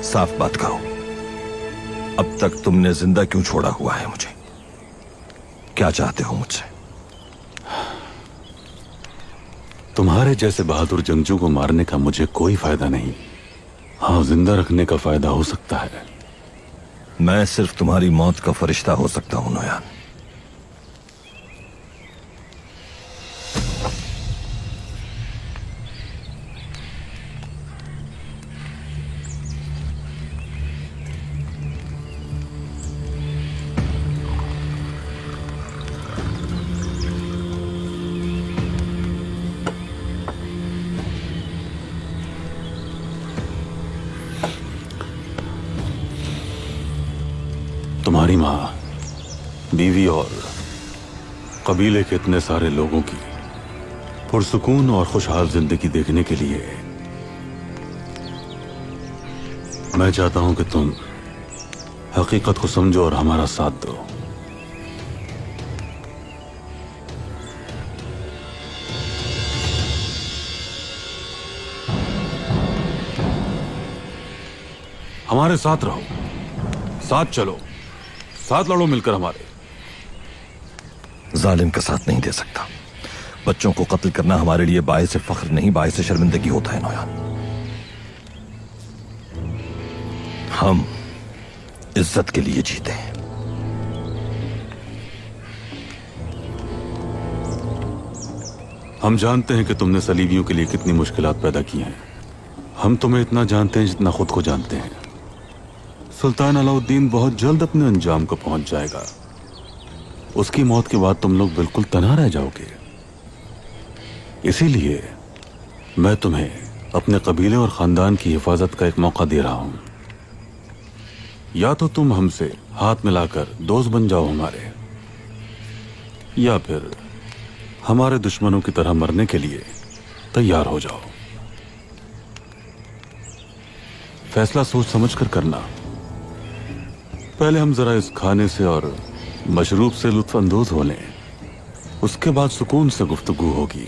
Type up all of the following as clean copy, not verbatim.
साफ बात करो, अब तक तुमने जिंदा क्यों छोड़ा हुआ है मुझे? क्या चाहते हो मुझसे? तुम्हारे जैसे बहादुर जंगजू को मारने का मुझे कोई फायदा नहीं। हाँ, जिंदा रखने का फायदा हो सकता है। मैं सिर्फ तुम्हारी मौत का फरिश्ता हो सकता हूं नोयान। तुम्हारी माँ, बीवी और कबीले के इतने सारे लोगों की पुरसुकून और खुशहाल जिंदगी देखने के लिए मैं चाहता हूं कि तुम हकीकत को समझो और हमारा साथ दो। हमारे साथ रहो, साथ चलो, साथ लड़ो मिलकर हमारे। जालिम का साथ नहीं दे सकता। बच्चों को कत्ल करना हमारे लिए बायस फख्र नहीं, बायस शर्मिंदगी होता है नोयान। हम इज्जत के लिए जीते हैं। हम जानते हैं कि तुमने सलीबियों के लिए कितनी मुश्किलात पैदा की हैं। हम तुम्हें इतना जानते हैं जितना खुद को जानते हैं। सुल्तान अलाउद्दीन बहुत जल्द अपने अंजाम को पहुंच जाएगा। उसकी मौत के बाद तुम लोग बिल्कुल तन्हा रह जाओगे। इसीलिए मैं तुम्हें अपने कबीले और खानदान की हिफाजत का एक मौका दे रहा हूं। या तो तुम हमसे हाथ मिलाकर दोस्त बन जाओ हमारे, या फिर हमारे दुश्मनों की तरह मरने के लिए तैयार हो जाओ। फैसला सोच समझ कर करना। पहले हम जरा इस खाने से और मशरूब से लुत्फ अंदोज हो लें, उसके बाद सुकून से गुफ्तगू होगी।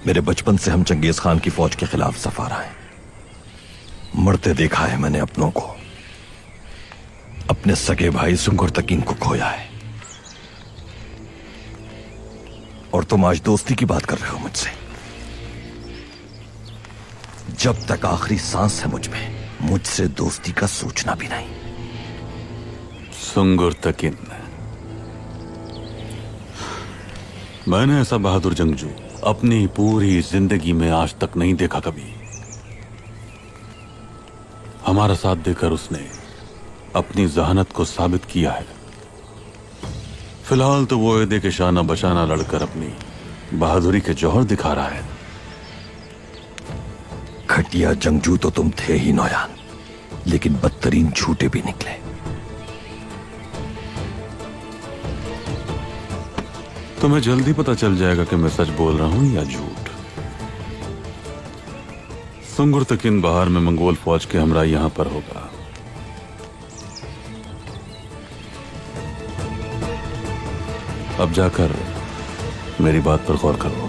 मेरे बचपन से हम चंगेज खान की फौज के खिलाफ सफारा है। मरते देखा है मैंने अपनों को। अपने सगे भाई सुंगर तकीन को खोया है। और तुम आज दोस्ती की बात कर रहे हो मुझसे। जब तक आखिरी सांस है मुझ में, मुझसे दोस्ती का सोचना भी नहीं। सुंगर तकिन, मैंने ऐसा बहादुर जंगजू अपनी पूरी जिंदगी में आज तक नहीं देखा कभी। हमारा साथ देकर उसने अपनी जहानत को साबित किया है। फिलहाल तो वो एदे के शाना बशाना लड़कर अपनी बहादुरी के जौहर दिखा रहा है। घटिया जंगजू तो तुम थे ही नोयान, लेकिन बदतरीन झूठे भी निकले। तुम्हें जल्दी पता चल जाएगा कि मैं सच बोल रहा हूं या झूठ। सुंगर तकिन बाहर में मंगोल फौज के हमरा यहां पर होगा। अब जाकर मेरी बात पर गौर करो।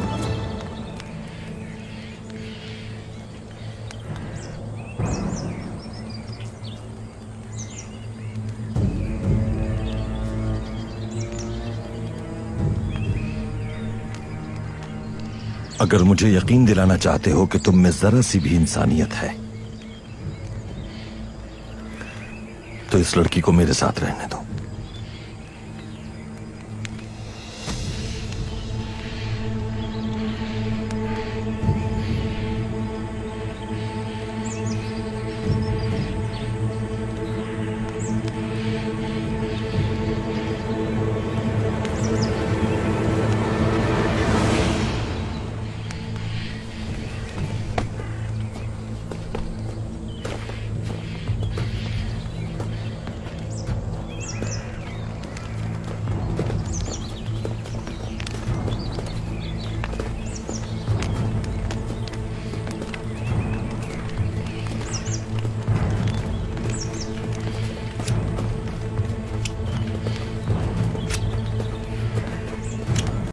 अगर मुझे यकीन दिलाना चाहते हो कि तुम में जरा सी भी इंसानियत है, तो इस लड़की को मेरे साथ रहने दो।